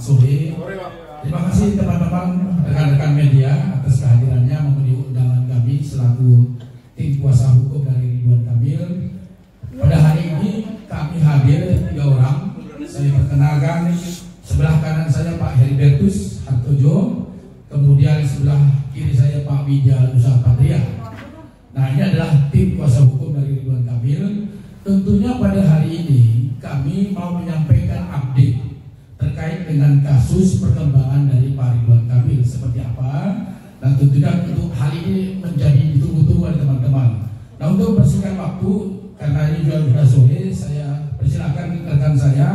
sore. Terima kasih teman-teman rekan-rekan media atas kehadirannya memenuhi undangan kami selaku tim kuasa hukum dari Ridwan Kamil. Pada hari ini kami hadir 3 orang. Saya perkenalkan, sebelah kanan saya Pak Heribertus Hartojo, kemudian sebelah kiri saya Pak Widya Nusa Patria. Nah, ini adalah tim kuasa hukum dari Ridwan Kamil. Tentunya pada hari ini kami mau menyampaikan update terkait dengan kasus perkembangan dari Pak Ridwan Kamil seperti apa. Dan tentunya untuk hal ini menjadi ditunggu-tunggu oleh teman-teman. Nah, untuk persingkat waktu, karena ini sudah sore, saya persilakan rekan saya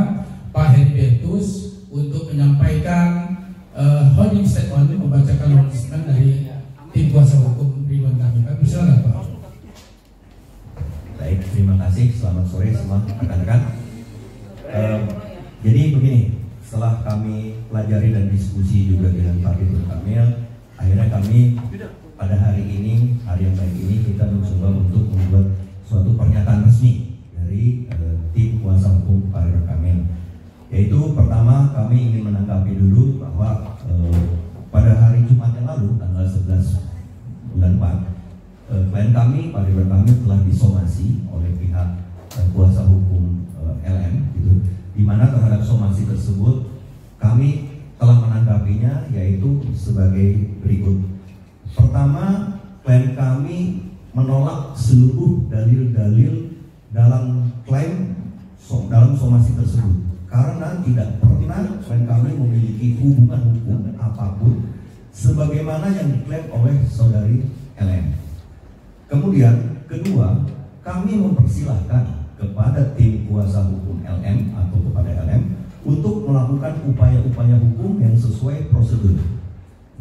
Pak Heribertus untuk menyampaikan holding statement, membacakan holding statement dari tim kuasa hukum Ridwan Kamil. Silakan Pak. Baik, terima kasih. Selamat sore semua rekan-rekan. Jadi begini, setelah kami pelajari dan diskusi juga dengan Pak Ridwan Kamil, akhirnya kami pada hari ini, hari yang baik ini, kita mencoba untuk membuat suatu pernyataan resmi dari tim kuasa hukum Pak Ridwan Kamil. Yaitu pertama, kami ingin menanggapi dulu bahwa pada hari Jumat yang lalu, tanggal 11 bulan 4, klien kami Pak Ridwan Kamil telah disomasi oleh pihak kuasa hukum LM, gitu. Di mana terhadap somasi tersebut kami telah menanggapinya yaitu sebagai berikut. Pertama, klien kami menolak seluruh dalil-dalil dalam klaim dalam somasi tersebut karena tidak pernah klien kami memiliki hubungan hukum apapun sebagaimana yang diklaim oleh saudari LM. Kemudian kedua, kami mempersilahkan kepada tim kuasa hukum LM atau kepada LM untuk melakukan upaya-upaya hukum yang sesuai prosedur.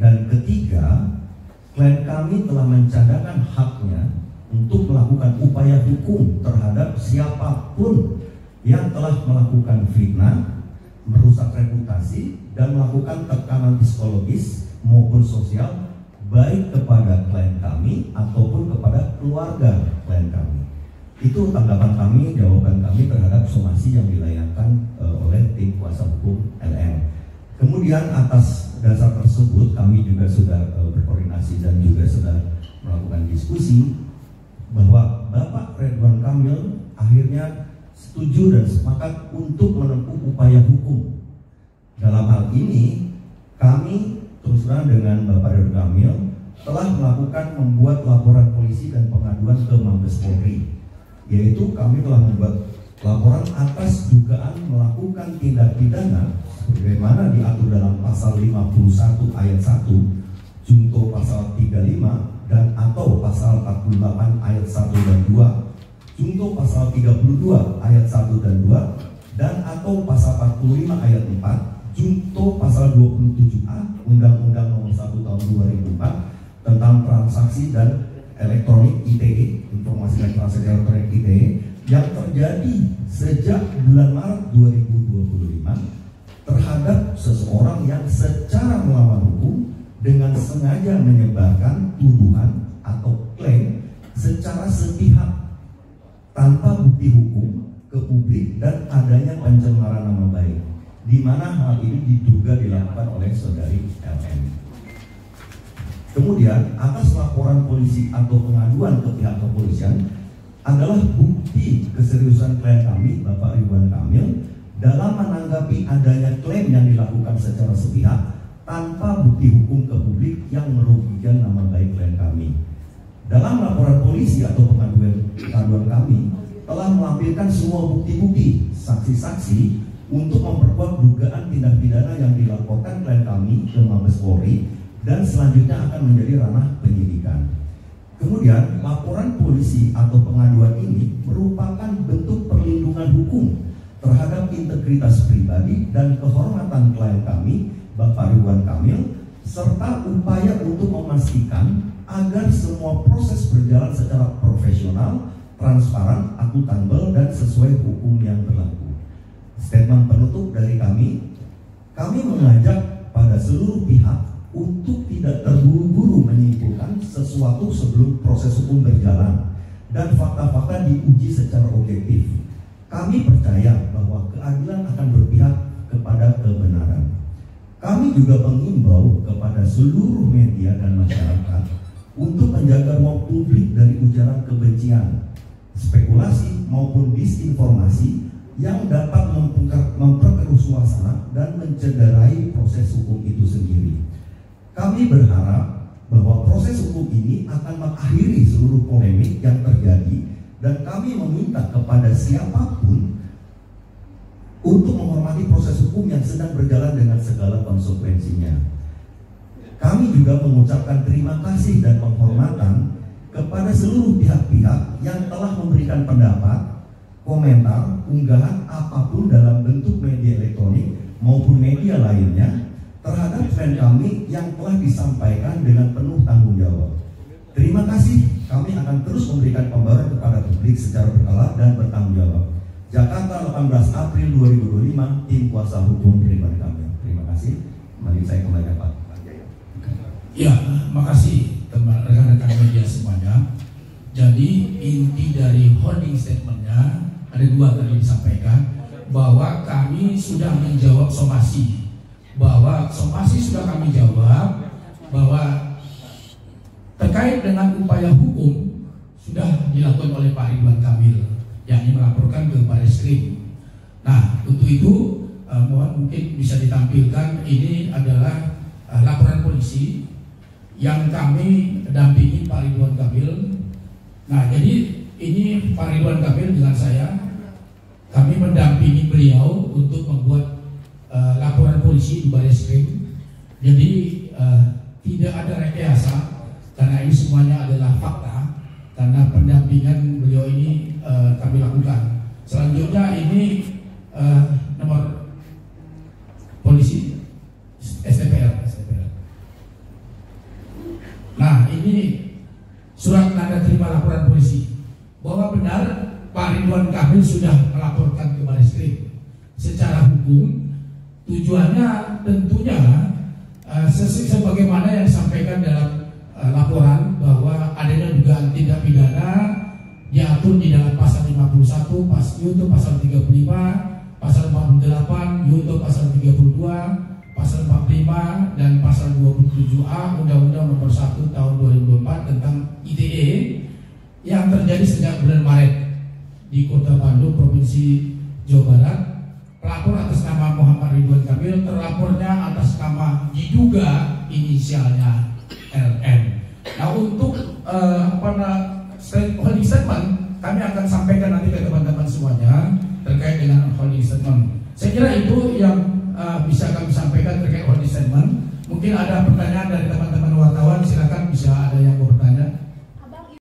Dan ketiga, klien kami telah mencadangkan haknya untuk melakukan upaya hukum terhadap siapapun yang telah melakukan fitnah, merusak reputasi, dan melakukan tekanan psikologis maupun sosial baik kepada klien kami ataupun kepada keluarga klien kami. Itu tanggapan kami, jawaban kami terhadap somasi yang dilayangkan oleh tim kuasa hukum LM. Kemudian atas dasar tersebut kami juga sudah berkoordinasi dan juga sudah melakukan diskusi bahwa Bapak Ridwan Kamil akhirnya setuju dan sepakat untuk menempuh upaya hukum. Dalam hal ini kami terus terang dengan Bapak Ridwan Kamil telah melakukan membuat laporan polisi dan pengaduan ke Mabes Polri, yaitu kami telah membuat laporan atas dugaan melakukan tindak pidana sebagaimana diatur dalam pasal 51 ayat 1 junto pasal 35 dan atau pasal 48 ayat 1 dan 2 junto pasal 32 ayat 1 dan 2 dan atau pasal 45 ayat 4 junto pasal 27A Undang-Undang Nomor 1 Tahun 2004 tentang transaksi dan elektronik ITE, informasi dan transaksi elektronik ITE, yang terjadi sejak bulan Maret 2025 terhadap seseorang yang secara melawan hukum dengan sengaja menyebarkan tuduhan atau klaim secara sepihak tanpa bukti hukum ke publik dan adanya pencemaran nama baik, di mana hal ini diduga dilakukan oleh saudari LM. Kemudian atas laporan polisi atau pengaduan ke pihak kepolisian adalah bukti keseriusan klien kami Bapak Ridwan Kamil dalam menanggapi adanya klaim yang dilakukan secara sepihak tanpa bukti hukum ke publik yang merugikan nama baik klien kami. Dalam laporan polisi atau pengaduan kami telah melampirkan semua bukti-bukti, saksi-saksi untuk memperkuat dugaan tindak pidana yang dilaporkan klien kami ke Mabes Polri dan selanjutnya akan menjadi ranah penyidikan. Kemudian laporan polisi atau pengaduan ini merupakan bentuk perlindungan hukum terhadap integritas pribadi dan kehormatan klien kami Bapak Ridwan Kamil serta upaya untuk memastikan agar semua proses berjalan secara profesional, transparan, akuntabel dan sesuai hukum yang berlaku. Statement penutup dari kami mengajak pada seluruh pihak untuk tidak terburu-buru menyimpulkan sesuatu sebelum proses hukum berjalan dan fakta-fakta diuji secara objektif. Kami percaya bahwa keadilan akan berpihak kepada kebenaran. Kami juga mengimbau kepada seluruh media dan masyarakat untuk menjaga ruang publik dari ujaran kebencian, spekulasi maupun disinformasi yang dapat memperkeruh suasana dan mencederai proses hukum itu sendiri. Kami berharap bahwa proses hukum ini akan mengakhiri seluruh polemik yang terjadi, dan kami meminta kepada siapapun untuk menghormati proses hukum yang sedang berjalan dengan segala konsekuensinya. Kami juga mengucapkan terima kasih dan penghormatan kepada seluruh pihak-pihak yang telah memberikan pendapat, komentar, unggahan apapun dalam bentuk media elektronik maupun media lainnya terhadap klien kami yang telah disampaikan dengan penuh tanggung jawab. Terima kasih, kami akan terus memberikan pembaruan kepada publik secara berkala dan bertanggung jawab. Jakarta, 18 April 2025, Tim Kuasa Hukum Ridwan Kamil. Terima kasih. Mari saya kembali Pak. Ya, makasih teman rekan-rekan media semuanya. Jadi inti dari holding statementnya ada dua tadi disampaikan, bahwa kami sudah menjawab somasi, bahwa somasi sudah kami jawab, bahwa terkait dengan upaya hukum sudah dilakukan oleh Pak Ridwan Kamil, yakni melaporkan ke Barreskrim. Nah, untuk itu mohon mungkin bisa ditampilkan, ini adalah laporan polisi yang kami dampingi Pak Ridwan Kamil. Nah, jadi ini Pak Ridwan Kamil dengan saya, kami mendampingi beliau untuk membuat laporan polisi di Barreskrim. Jadi tidak ada rekayasa, karena ini semuanya adalah fakta, karena pendampingan beliau ini kami lakukan. Selanjutnya ini nomor polisi STPL. Nah, ini surat tanda terima laporan polisi bahwa benar Pak Ridwan Kamil sudah melaporkan ke Barreskrim secara hukum. Tujuannya tentunya sebagaimana yang disampaikan dalam laporan, bahwa adanya dugaan tindak pidana diatur di dalam pasal 51, yaitu pasal 35, pasal 48, yaitu pasal 32, pasal 45 dan pasal 27A Undang-Undang Nomor 1 Tahun 2024 tentang ITE yang terjadi sejak bulan Maret di Kota Bandung, Provinsi Jawa Barat. Pelapor atas nama Muhammad Ridwan Kamil, terlapornya atas nama diduga inisialnya LN. Nah, untuk holding statement kami akan sampaikan nanti ke teman-teman semuanya terkait dengan holding statement. Saya kira itu yang bisa kami sampaikan terkait holding statement. Mungkin ada pertanyaan dari teman